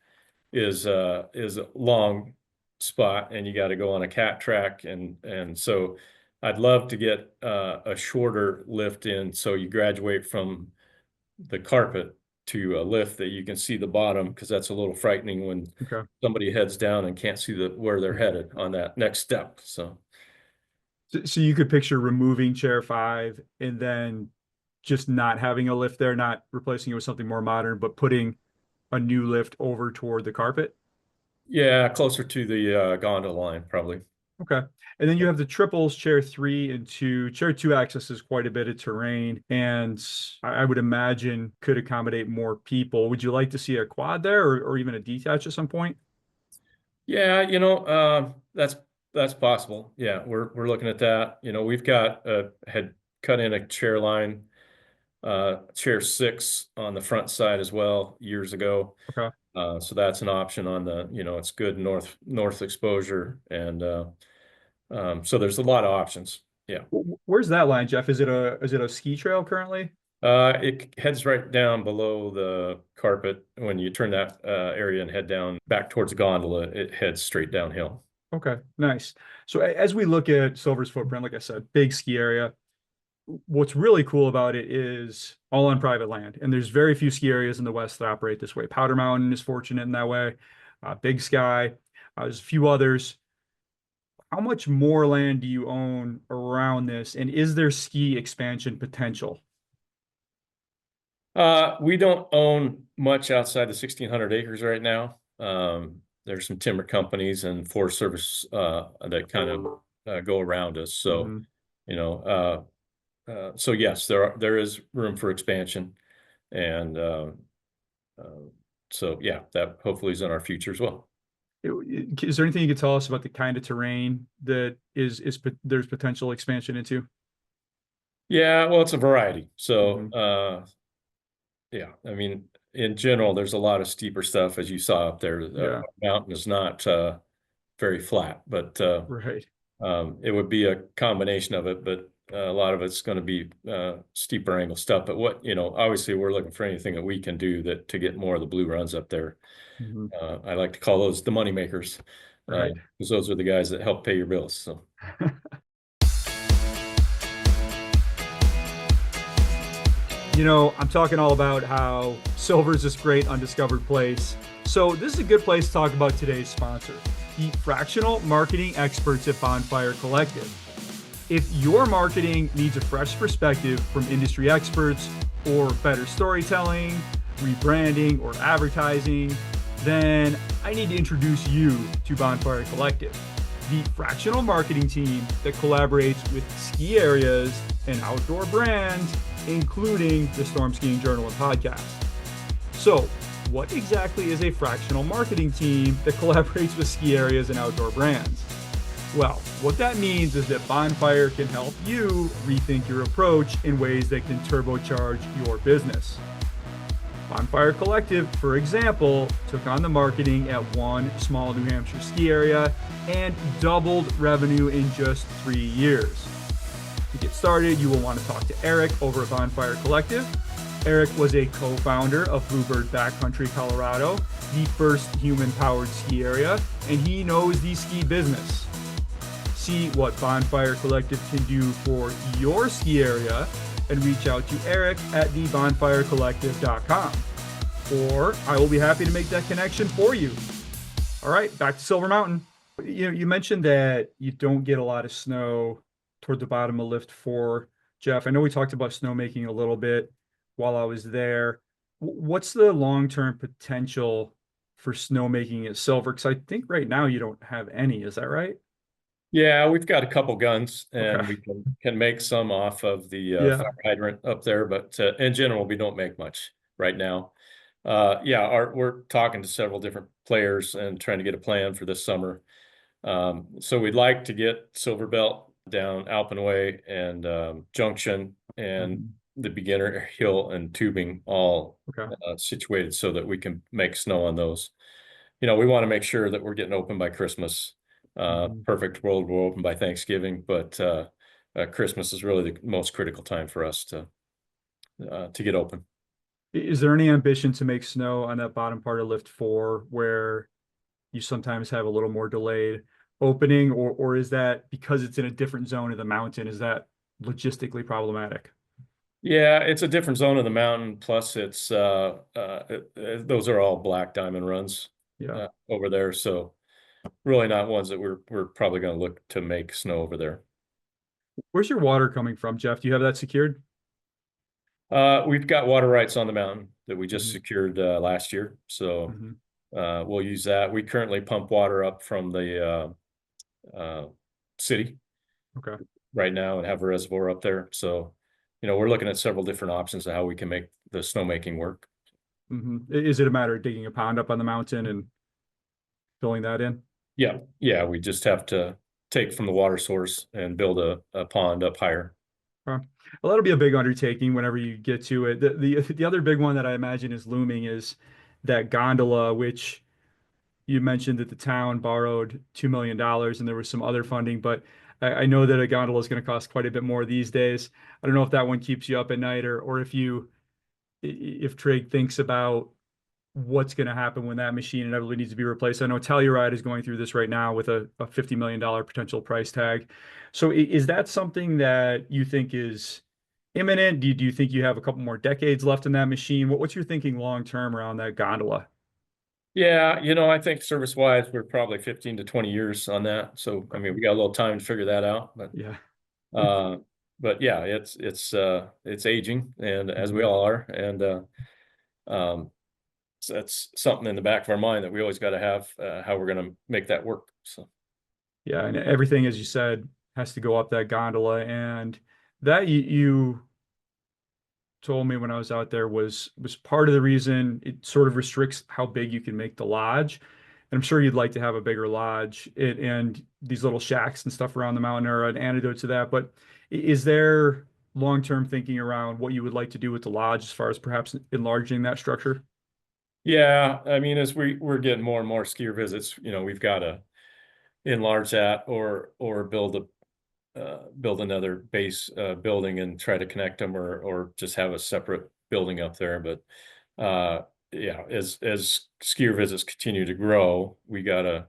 is long. spot and you got to go on a cat track. And so I'd love to get a shorter lift in. So you graduate from the carpet to a lift that you can see the bottom, because that's a little frightening when Okay. somebody heads down and can't see where they're Mhm. headed on that next step. So So you could picture removing chair five and then just not having a lift there, not replacing it with something more modern, but putting a new lift over toward the carpet. yeah, closer to the gondola line, probably. Okay. And then you have the triples, chair three and two. Chair two accesses quite a bit of terrain and I would imagine could accommodate more people. Would you like to see a quad there or even a detach at some point? Yeah, that's possible. Yeah, we're looking at that. We've got had cut in a chair line, chair six on the front side as well years ago. Okay. So that's an option on it's good north exposure, and so there's a lot of options. Yeah. Where's that line, Jeff? Is it a ski trail currently? It heads right down below the carpet. When you turn that area and head down back towards the gondola, it heads straight downhill. Okay, nice. So as we look at Silver's footprint, like I said, big ski area. What's really cool about it is all on private land, and there's very few ski areas in the West that operate this way. Powder Mountain is fortunate in that way. Big Sky, there's a few others. How much more land do you own around this, and is there ski expansion potential? We don't own much outside the 1,600 acres right now. There's some timber companies and Forest Service that kind of go around us. So, Mhm. you know, so yes, there is room for expansion, and uh, so yeah, that hopefully is in our future as well. Is there anything you could tell us about the kind of terrain that there's potential expansion into? Yeah, well, it's a variety. So, Mhm. yeah, I mean, in general, there's a lot of steeper stuff as you saw up there. Yeah, Mountain is not very flat, but right. it would be a combination of it, but a lot of it's going to be steeper angle stuff. But obviously we're looking for anything that we can do that to get more of the blue runs up there. Mhm. I like to call those the money makers, Right. because those are the guys that help pay your bills. So I'm talking all about how silver is this great undiscovered place. So this is a good place to talk about today's sponsor, the fractional marketing experts at Bonfire Collective. If your marketing needs a fresh perspective from industry experts or better storytelling, rebranding, or advertising, then I need to introduce you to Bonfire Collective, the fractional marketing team that collaborates with ski areas and outdoor brands, including the Storm Skiing Journal and podcast. So, what exactly is a fractional marketing team that collaborates with ski areas and outdoor brands? Well, what that means is that Bonfire can help you rethink your approach in ways that can turbocharge your business. Bonfire Collective, for example, took on the marketing at one small New Hampshire ski area and doubled revenue in just 3 years. To get started, you will want to talk to Eric over at Bonfire Collective. Eric was a co-founder of Bluebird Backcountry, Colorado, the first human-powered ski area, and he knows the ski business. See what Bonfire Collective can do for your ski area and reach out to Eric at thebonfirecollective.com. Or I will be happy to make that connection for you. All right, back to Silver Mountain. You mentioned that you don't get a lot of snow toward the bottom of lift four. Jeff, I know we talked about snowmaking a little bit while I was there. What's the long-term potential for snowmaking at Silver? Because I think right now you don't have any. Is that right? yeah, we've got a couple guns, Okay. and we can make some off of the fire Yeah. hydrant up there, but in general, we don't make much right now. Yeah, we're talking to several different players and trying to get a plan for this summer. So we'd like to get Silver Belt down Alpenway and Junction and Mhm. the beginner hill and tubing all Okay. situated so that we can make snow on those. We want to make sure that we're getting open by Christmas. Mhm. Perfect world, we're open by Thanksgiving, but Christmas is really the most critical time for us to get open. Is there any ambition to make snow on that bottom part of lift four where you sometimes have a little more delayed opening, or is that because it's in a different zone of the mountain, is that logistically problematic? Yeah, it's a different zone of the mountain. Plus, it's those are all black diamond runs Yeah. over there. So really not ones that we're probably going to look to make snow over there. Where's your water coming from, Jeff? Do you have that secured? We've got water rights on the mountain that we just Hmm. secured last year. So Hmm. we'll use that. We currently pump water up from the city Okay. right now and have a reservoir up there. So, we're looking at several different options of how we can make the snowmaking work. Is it a matter of digging a pond up on the mountain and filling that in? Yeah, yeah, we just have to take from the water source and build a pond up higher. Well, that'll be a big undertaking whenever you get to it. The other big one that I imagine is looming is that gondola, which you mentioned that the town borrowed $2 million and there was some other funding, but I know that a gondola is going to cost quite a bit more these days. I don't know if that one keeps you up at night, or if Trig thinks about what's going to happen when that machine inevitably needs to be replaced. I know Telluride is going through this right now with a $50 million potential price tag. So is that something that you think is imminent? Do you think you have a couple more decades left in that machine? What's your thinking long term around that gondola? Yeah, I think service wise, we're probably 15 to 20 years on that. So, I Okay. mean, we got a little time to figure that out, Yeah. uh, but yeah, it's aging and as we Mhm. all are. And, um, so that's something in the back of our mind that we always got to have, how we're going to make that work. So, Yeah, and everything, as you said, has to go up that gondola, and that you told me when I was out there was part of the reason it sort of restricts how big you can make the lodge. And I'm sure you'd like to have a bigger lodge, and these little shacks and stuff around the mountain are an antidote to that. But is there long-term thinking around what you would like to do with the lodge as far as perhaps enlarging that structure? yeah, I mean, as we're getting more and more skier visits, we've got to enlarge that or build another base building and try to connect them or just have a separate building up there. But uh, yeah, as skier visits continue to grow, we got to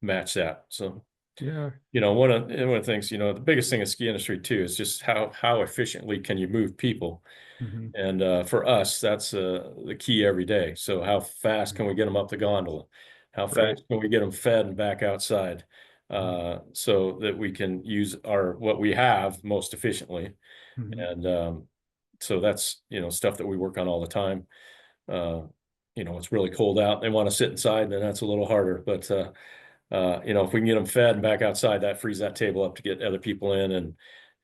match that. So, Yeah. one of the things, the biggest thing in ski industry too is just how efficiently can you move people. Hmm. And for us, that's the key every day. So how fast can we get them up the gondola? How Right. fast can we get them fed and back outside? Mhm. So that we can use what we have most efficiently. Mhm. And so that's, stuff that we work on all the time. Uh, it's really cold out. They want to sit inside, then that's a little harder. But if we can get them fed and back outside, that frees that table up to get other people in,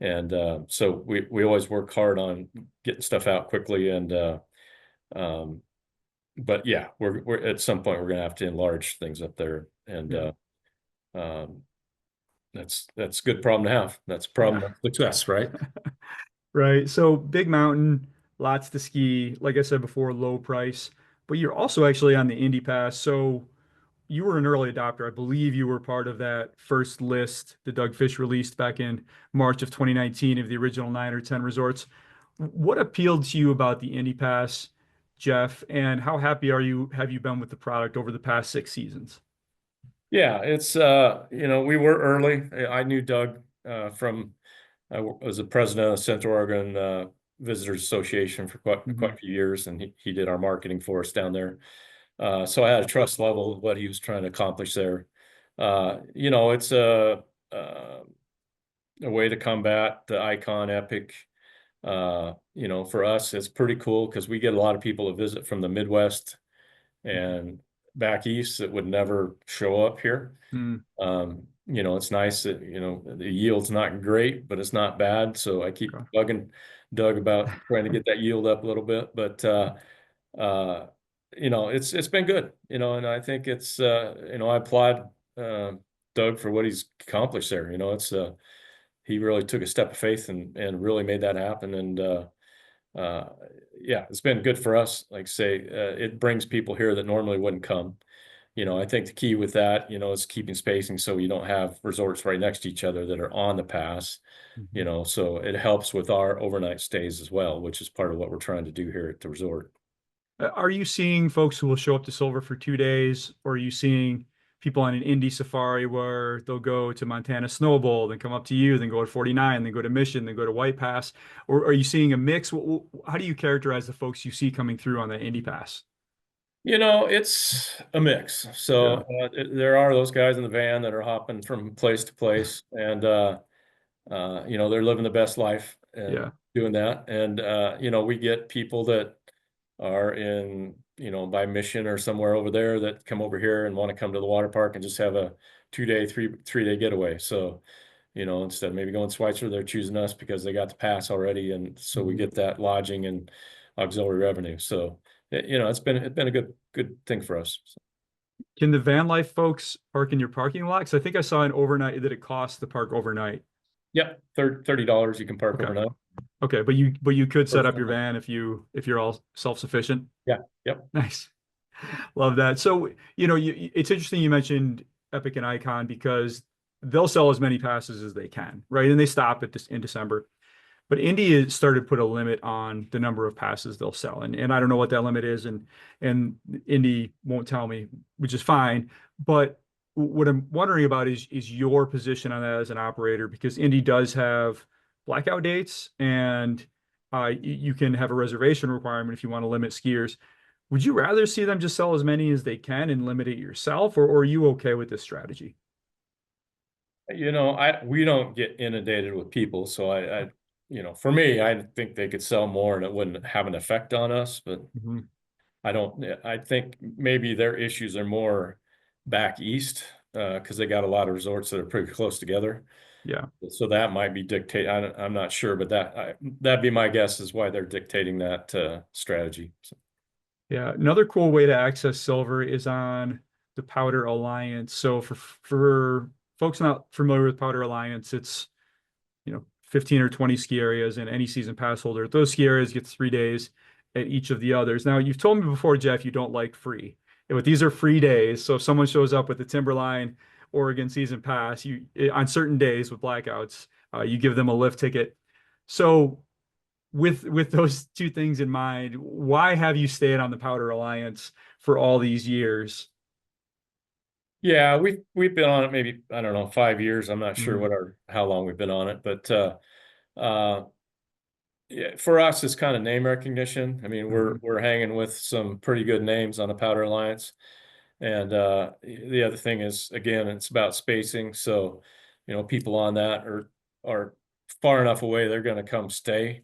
and so we always work hard on getting stuff out quickly. And um, but yeah, we're at some point we're gonna have to enlarge things up there, and Yeah. um, that's a good problem to have. That's a Yeah. problem of success, right? Right. So big mountain, lots to ski. Like I said before, low price, but you're also actually on the Indy Pass. So you were an early adopter. I believe you were part of that first list that Doug Fish released back in March of 2019 of the original 9 or 10 resorts. What appealed to you about the Indy Pass, Jeff? And how happy have you been with the product over the past 6 seasons? Yeah, it's we were early. I knew Doug from was the president of the Central Oregon Visitors Association for quite Hmm. a few years, and he did our marketing for us down there. So I had a trust level of what he was trying to accomplish there. It's a way to combat the icon epic. For us, it's pretty cool because we get a lot of people that visit from the Midwest and back east that would never show up here. Hmm. It's nice that, the yield's not great, but it's not bad. So I keep Okay. bugging Doug about trying to get that yield up a little bit. But uh, it's been good, and I think it's I applaud uh, Doug for what he's accomplished there. He really took a step of faith and really made that happen. And uh, yeah, it's been good for us. Like I say, it brings people here that normally wouldn't come. I think the key with that, is keeping spacing so you don't have resorts right next to each other that are on the pass. Mhm. So it helps with our overnight stays as well, which is part of what we're trying to do here at the resort. Are you seeing folks who will show up to Silver for 2 days, or are you seeing people on an Indy safari where they'll go to Montana Snowbowl, then come up to you, then go to 49, then go to Mission, then go to White Pass? Or are you seeing a mix? How do you characterize the folks you see coming through on the Indy Pass? It's a mix. So Yeah, there are those guys in the van that are hopping from place to place, and they're living the best life and yeah. doing that. And we get people that are in, by Mission or somewhere over there that come over here and want to come to the water park and just have a 2 day, three day getaway. So, instead of maybe going to Schweitzer, they're choosing us because they got the pass already, and so we Mhm. get that lodging and auxiliary revenue. So, it's been a good thing for us. So, Can the van life folks park in your parking lot? Because I think I saw an overnight that it costs to park overnight. yeah, $30 you can park Okay. overnight. Okay, but you could set up your Personal. van if you're all self-sufficient. Yeah, yep. Nice. Love that. So, it's interesting you mentioned Epic and Icon because they'll sell as many passes as they can, right? And they stop at this in December. But India started to put a limit on the number of passes they'll sell. And I don't know what that limit is, and Indy won't tell me, which is fine. But what I'm wondering about is your position on that as an operator, because Indy does have blackout dates, and you can have a reservation requirement if you want to limit skiers. Would you rather see them just sell as many as they can and limit it yourself, or are you okay with this strategy? We don't get inundated with people, so for me, I think they could sell more and it wouldn't have an effect on us, but Mhm. I don't, I think maybe their issues are more back east, because they got a lot of resorts that are pretty close together. Yeah. So that might be dictate. I'm not sure, but that'd be my guess is why they're dictating that strategy. So, Yeah, another cool way to access silver is on the Powder Alliance. So for folks not familiar with Powder Alliance, it's 15 or 20 ski areas, and any season pass holder at those ski areas gets 3 days at each of the others. Now, you've told me before, Jeff, you don't like free. But these are free days. So if someone shows up with the Timberline Oregon season pass, you on certain days with blackouts, you give them a lift ticket. So with those two things in mind, why have you stayed on the Powder Alliance for all these years? yeah, we've been on it maybe, I don't know, 5 years. I'm not sure Mhm. how long we've been on it, but uh, yeah, for us, it's kind of name recognition. I mean, we're Mhm. we're hanging with some pretty good names on the Powder Alliance, and the other thing is, again, it's about spacing. So, people on that are far enough away; they're going to come stay,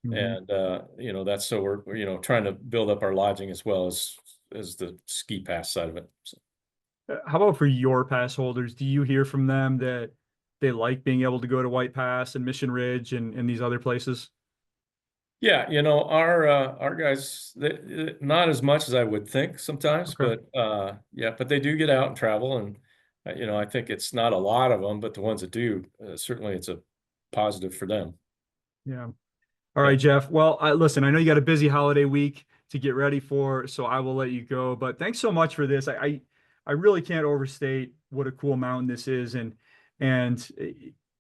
Mhm. and that's so we're trying to build up our lodging as well as the ski pass side of it. So, How about for your pass holders? Do you hear from them that they like being able to go to White Pass and Mission Ridge and these other places? yeah, our guys, not as much as I would think sometimes, Okay. but yeah, but they do get out and travel, and I think it's not a lot of them, but the ones that do, certainly it's a positive for them. Yeah. All Yeah, right, Jeff. Well, listen, I know you got a busy holiday week to get ready for, so I will let you go. But thanks so much for this. I really can't overstate what a cool mountain this is, and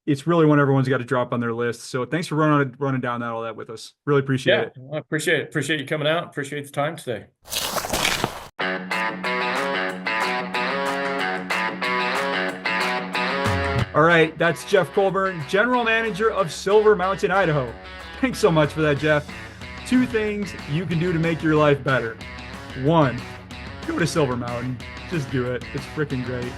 it's really one everyone's got to drop on their list. So thanks for running down all that with us. Really appreciate yeah, it. I appreciate it. Appreciate you coming out. Appreciate the time today. All right, that's Jeff Colburn, General Manager of Silver Mountain, Idaho. Thanks so much for that, Jeff. Two things you can do to make your life better. One, go to Silver Mountain. Just do it. It's freaking great.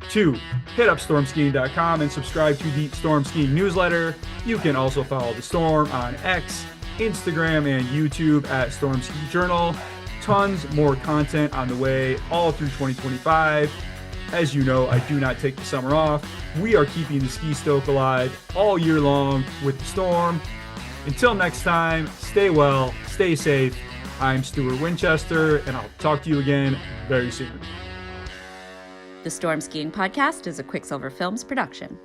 Two, hit up stormskiing.com and subscribe to the Storm Skiing newsletter. You can also follow the Storm on X, Instagram, and YouTube at Storm Ski Journal. Tons more content on the way all through 2025. As you know, I do not take the summer off. We are keeping the ski stoke alive all year long with the Storm. Until next time, stay well, stay safe. I'm Stuart Winchester, and I'll talk to you again very soon. The Storm Skiing Podcast is a Quicksilver Films production.